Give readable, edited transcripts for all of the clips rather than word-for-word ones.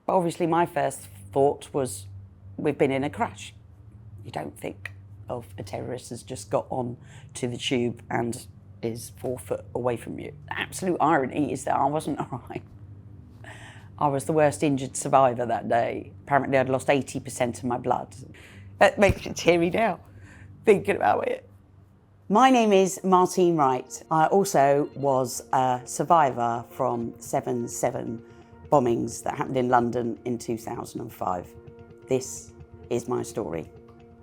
But obviously my first thought was, we've been in a crash. You don't think of a terrorist has just got on to the tube and is 4 foot away from you. The absolute irony is that I wasn't all right. I was the worst injured survivor that day. Apparently I'd lost 80% of my blood. That makes me teary now, thinking about it. My name is Martine Wright. I also was a survivor from 7/7 bombings that happened in London in 2005. This is my story.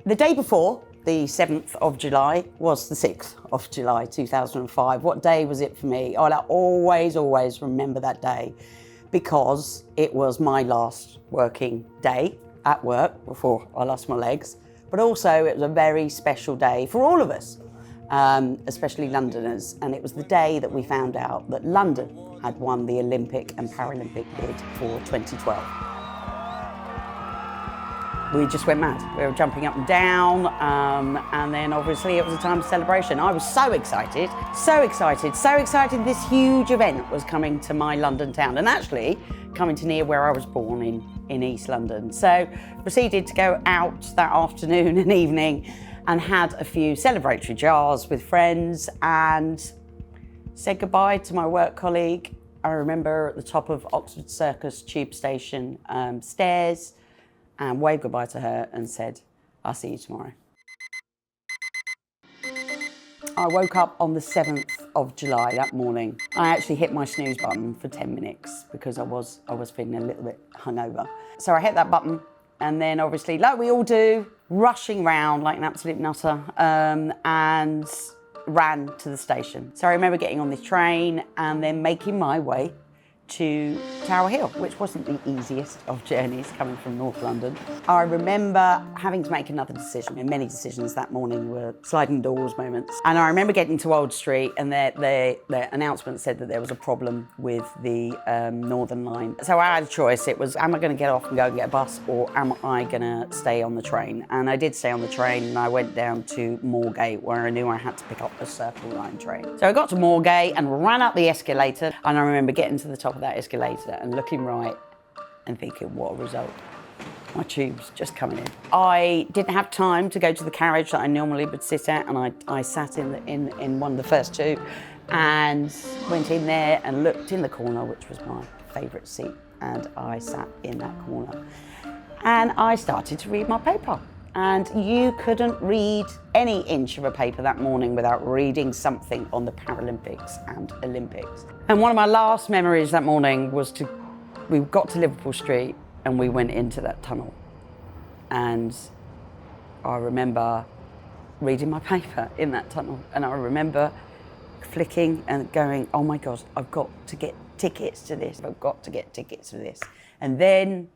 The day before, the 7th of July, was the 6th of July 2005. What day was it for me? I'll always remember that day, because it was my last working day at work before I lost my legs. But also it was a very special day for all of us, especially Londoners. And it was the day that we found out that London had won the Olympic and Paralympic bid for 2012. We just went mad. We were jumping up and down, and then obviously it was a time of celebration. I was so excited, so excited, so excited this huge event was coming to my London town, and actually coming to near where I was born in East London. So proceeded to go out that afternoon and evening and had a few celebratory jars with friends and said goodbye to my work colleague. I remember at the top of Oxford Circus tube station stairs, and waved goodbye to her and said, I'll see you tomorrow. I woke up on the 7th of July that morning. I actually hit my snooze button for 10 minutes because I was feeling a little bit hungover. So I hit that button, and then obviously, like we all do, rushing round like an absolute nutter, and ran to the station. So I remember getting on this train and then making my way to Tower Hill, which wasn't the easiest of journeys coming from North London. I remember having to make another decision, and many decisions that morning were sliding doors moments. And I remember getting to Old Street, and the announcement said that there was a problem with the Northern Line. So I had a choice. It was, am I going to get off and go and get a bus, or am I going to stay on the train? And I did stay on the train, and I went down to Moorgate, where I knew I had to pick up a Circle Line train. So I got to Moorgate and ran up the escalator, and I remember getting to the top of that escalator and looking right and thinking, what a result. My tube's just coming in. I didn't have time to go to the carriage that I normally would sit at, and I sat in one of the first two and went in there and looked in the corner, which was my favourite seat, and I sat in that corner. And I started to read my paper. And you couldn't read any inch of a paper that morning without reading something on the Paralympics and Olympics. And one of my last memories that morning was we got to Liverpool Street and we went into that tunnel. And I remember reading my paper in that tunnel, and I remember flicking and going, oh my God, I've got to get tickets to this. I've got to get tickets to this. And then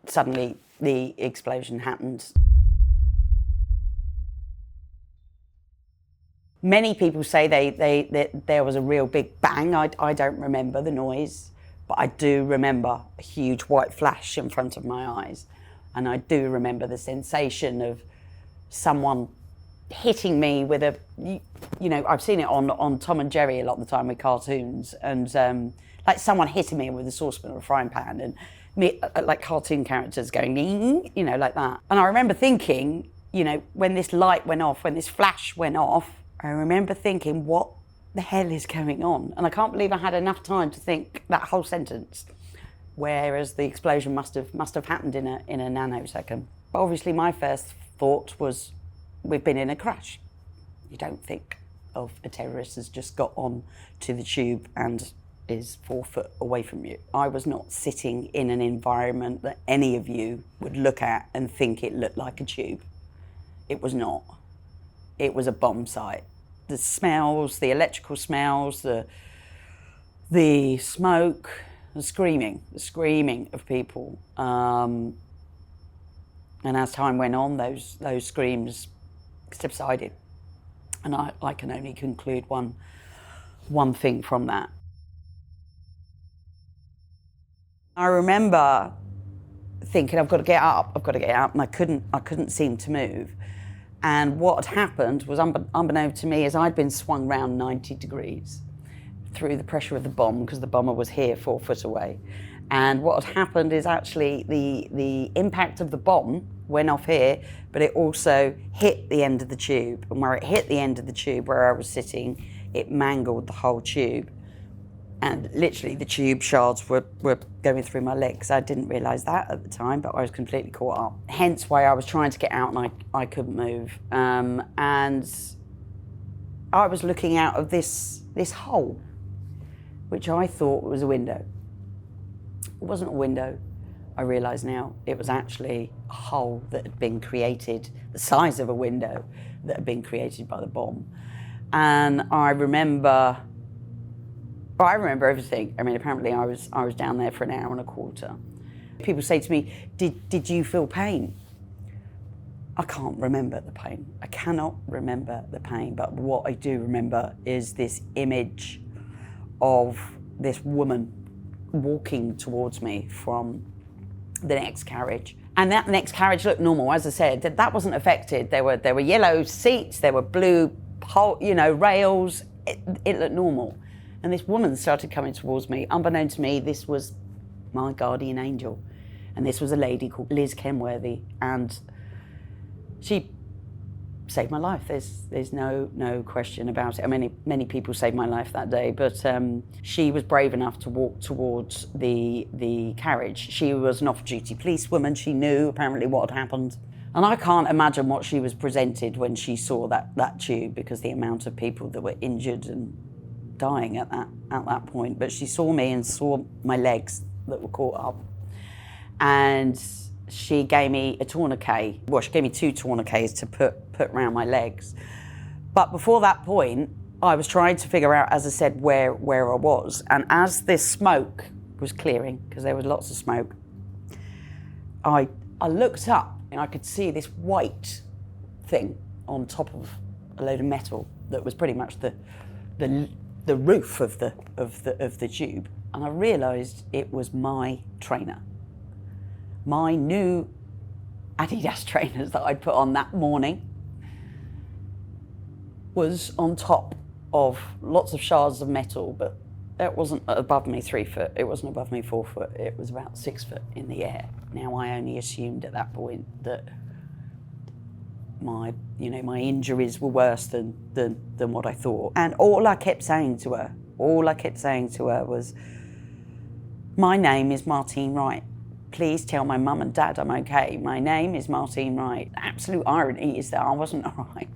suddenly the explosion happened. Many people say that there was a real big bang. I don't remember the noise, but I do remember a huge white flash in front of my eyes. And I do remember the sensation of someone hitting me with a, you know, I've seen it on Tom and Jerry a lot of the time with cartoons, and like someone hitting me with a saucepan or a frying pan, and me, like cartoon characters going, you know, like that. And I remember thinking, you know, when this light went off, when this flash went off, I remember thinking, what the hell is going on? And I can't believe I had enough time to think that whole sentence, whereas the explosion must have happened in a nanosecond. But obviously my first thought was, we've been in a crash. You don't think of a terrorist has just got on to the tube and is 4 foot away from you. I was not sitting in an environment that any of you would look at and think it looked like a tube. It was not. It was a bomb site. The smells, the electrical smells, the smoke, the screaming of people. And as time went on, those screams subsided. And I can only conclude one thing from that. I remember thinking, I've got to get up, and I couldn't seem to move. And what had happened was, unbeknownst to me, is I'd been swung round 90 degrees through the pressure of the bomb, because the bomber was here 4 foot away. And what had happened is actually the impact of the bomb went off here, but it also hit the end of the tube. And where it hit the end of the tube, where I was sitting, it mangled the whole tube. And literally the tube shards were going through my legs. I didn't realise that at the time, but I was completely caught up. Hence why I was trying to get out and I couldn't move. And I was looking out of this hole, which I thought was a window. It wasn't a window, I realise now. It was actually a hole that had been created, the size of a window, that had been created by the bomb. And I remember everything. I mean, apparently I was down there for an hour and a quarter. People say to me, did you feel pain? I can't remember the pain. I cannot remember the pain, but what I do remember is this image of this woman walking towards me from the next carriage. And that next carriage looked normal. As I said, that wasn't affected. There were yellow seats, there were blue rails. It looked normal. And this woman started coming towards me. Unbeknown to me, this was my guardian angel. And this was a lady called Liz Kenworthy. And she saved my life. There's no question about it. I mean, many people saved my life that day, but she was brave enough to walk towards the carriage. She was an off-duty policewoman. She knew apparently what had happened. And I can't imagine what she was presented when she saw that tube, because the amount of people that were injured and dying at that point. But she saw me and saw my legs that were caught up. And she gave me a tourniquet. Well, she gave me 2 tourniquets to put around my legs. But before that point, I was trying to figure out, as I said, where I was. And as this smoke was clearing, because there was lots of smoke, I looked up and I could see this white thing on top of a load of metal that was pretty much the roof of the tube. And I realised it was my trainer. My new Adidas trainers that I'd put on that morning was on top of lots of shards of metal, but it wasn't above me 3 foot, it wasn't above me 4 foot, it was about 6 foot in the air. Now, I only assumed at that point that my injuries were worse than what I thought. And all I kept saying to her was, my name is Martine Wright. Please tell my mum and dad I'm okay. My name is Martine Wright. The absolute irony is that I wasn't all right.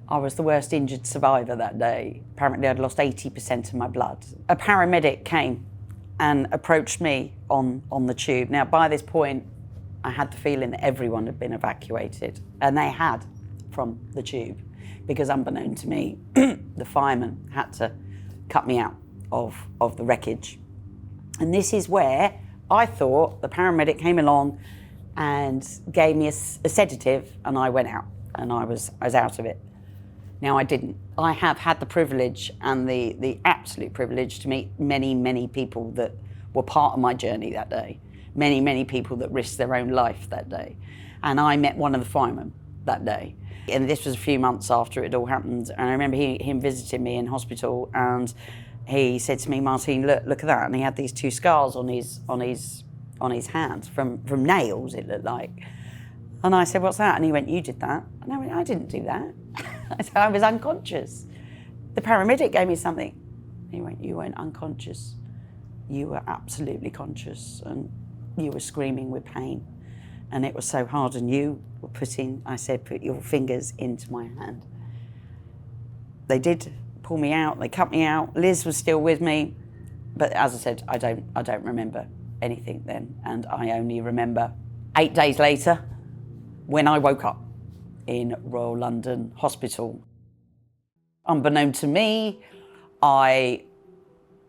I was the worst injured survivor that day. Apparently I'd lost 80% of my blood. A paramedic came and approached me on the tube. Now, by this point, I had the feeling that everyone had been evacuated, and they had from the tube, because unbeknown to me, the fireman had to cut me out of the wreckage. And this is where I thought the paramedic came along and gave me a sedative, and I went out, and I was out of it. Now, I didn't. I have had the privilege and the absolute privilege to meet many people that were part of my journey that day. Many people that risked their own life that day. And I met one of the firemen that day. And this was a few months after it all happened. And I remember him visiting me in hospital, and he said to me, Martine, look at that. And he had these 2 scars on his hands from nails, it looked like. And I said, what's that? And he went, you did that. And I went, I didn't do that. I said, I was unconscious. The paramedic gave me something. He went, you weren't unconscious. You were absolutely conscious, and you were screaming with pain. And it was so hard, and you were put your fingers into my hand. They did pull me out, they cut me out. Liz was still with me. But as I said, I don't remember anything then. And I only remember 8 days later, when I woke up in Royal London Hospital. Unbeknown to me, I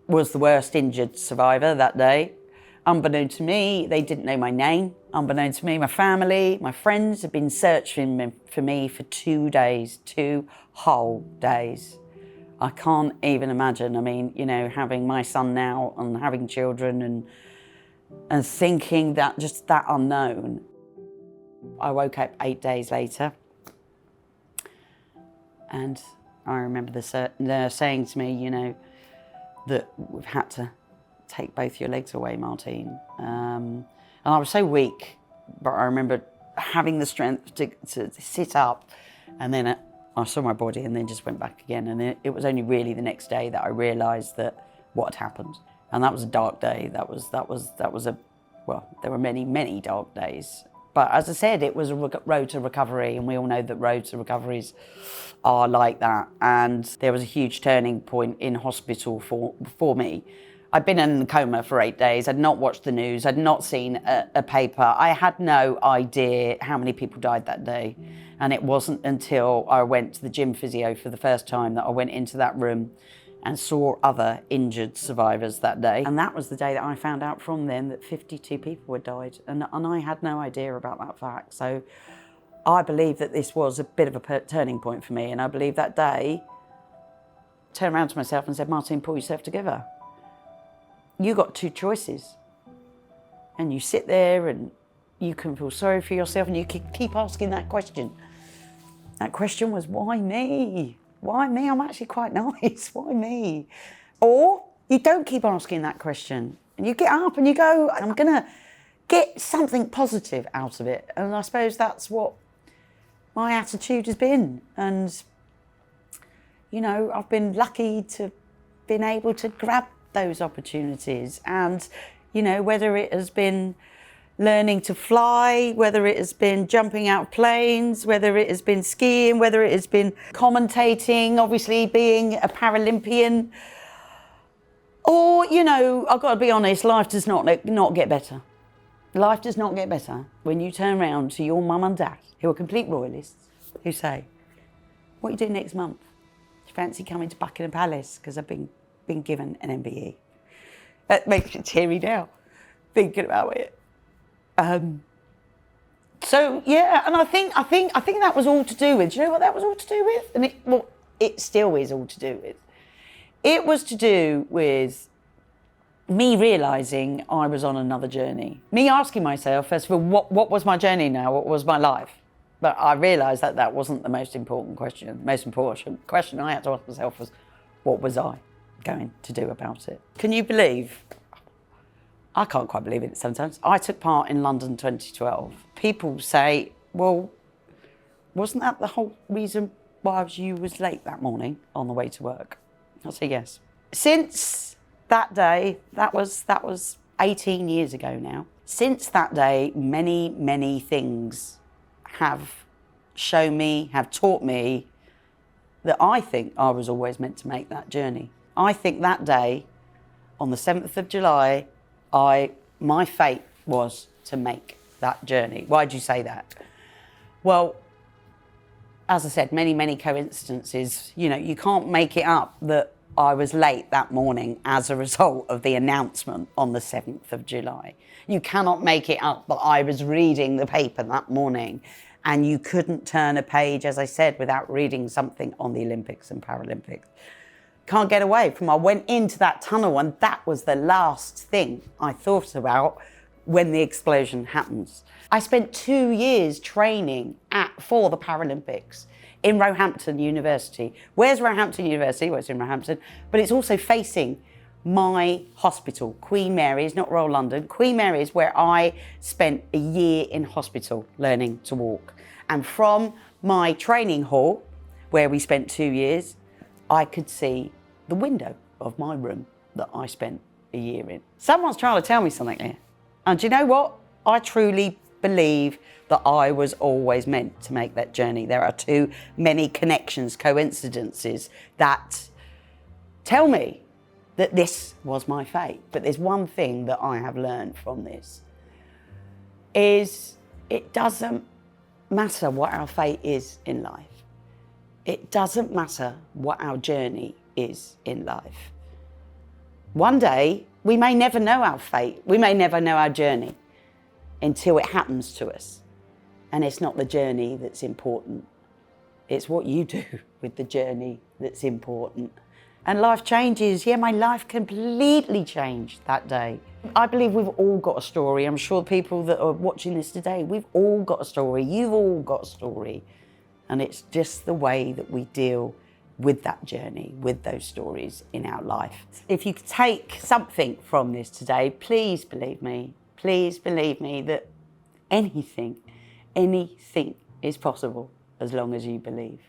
was the worst injured survivor that day. Unbeknown to me, they didn't know my name. Unbeknown to me, my family, my friends had been searching for me for 2 days, 2 whole days. I can't even imagine. I mean, having my son now and having children and thinking that just that unknown. I woke up 8 days later, and I remember the nurse saying to me, that we've had to take both your legs away, Martine. And I was so weak, but I remember having the strength to sit up, and then I saw my body and then just went back again. And it was only really the next day that I realised that what had happened. And that was a dark day. That was well, there were many, many dark days. But as I said, it was a road to recovery, and we all know that roads to recoveries are like that. And there was a huge turning point in hospital for me. I'd been in a coma for 8 days. I'd not watched the news. I'd not seen a paper. I had no idea how many people died that day. And it wasn't until I went to the gym physio for the first time that I went into that room and saw other injured survivors that day. And that was the day that I found out from them that 52 people had died. And I had no idea about that fact. So I believe that this was a bit of a turning point for me. And I believe that day, I turned around to myself and said, Martine, pull yourself together. You got two choices. And you sit there and you can feel sorry for yourself and you can keep asking that question. That question was, why me? Why me? I'm actually quite nice. Why me? Or you don't keep asking that question and you get up and you go, I'm going to get something positive out of it. And I suppose that's what my attitude has been. And, you know, I've been lucky to been able to grab those opportunities. And, you know, whether it has been learning to fly, whether it has been jumping out of planes, whether it has been skiing, whether it has been commentating, obviously being a Paralympian, or, you know, I've got to be honest, life does not get better. Life does not get better when you turn around to your mum and dad, who are complete royalists, who say, what are you doing next month? Do you fancy coming to Buckingham Palace? Because I've been given an MBE. That makes me teary now, thinking about it. So yeah, and I think that was all to do with. Do you know what that was all to do with? And it still is all to do with. It was to do with me realising I was on another journey. Me asking myself, first of all, what was my journey now? What was my life? But I realised that wasn't the most important question. The most important question I had to ask myself was, what was I going to do about it? Can you believe? I can't quite believe it sometimes. I took part in London 2012. People say, well, wasn't that the whole reason why you was late that morning on the way to work? I'll say yes. Since that day, that was 18 years ago now. Since that day, many, many things have shown me, have taught me that I think I was always meant to make that journey. I think that day, on the 7th of July, my fate was to make that journey. Why'd you say that? Well, as I said, many, many coincidences. You know, you can't make it up that I was late that morning as a result of the announcement on the 7th of July. You cannot make it up that I was reading the paper that morning and you couldn't turn a page, as I said, without reading something on the Olympics and Paralympics. Can't get away from. I went into that tunnel and that was the last thing I thought about when the explosion happens. I spent 2 years training for the Paralympics in Roehampton University. Where's Roehampton University? Well, it's in Roehampton, but it's also facing my hospital, Queen Mary's, not Royal London, Queen Mary's, where I spent a year in hospital learning to walk. And from my training hall, where we spent 2 years, I could see the window of my room that I spent a year in. Someone's trying to tell me something here. And do you know what? I truly believe that I was always meant to make that journey. There are too many connections, coincidences that tell me that this was my fate. But there's one thing that I have learned from this, is it doesn't matter what our fate is in life. It doesn't matter what our journey is in life. One day, we may never know our fate. We may never know our journey until it happens to us. And it's not the journey that's important. It's what you do with the journey that's important. And life changes. Yeah, my life completely changed that day. I believe we've all got a story. I'm sure the people that are watching this today, we've all got a story. You've all got a story. And it's just the way that we deal with that journey, with those stories in our life. If you take something from this today, please believe me that anything is possible as long as you believe.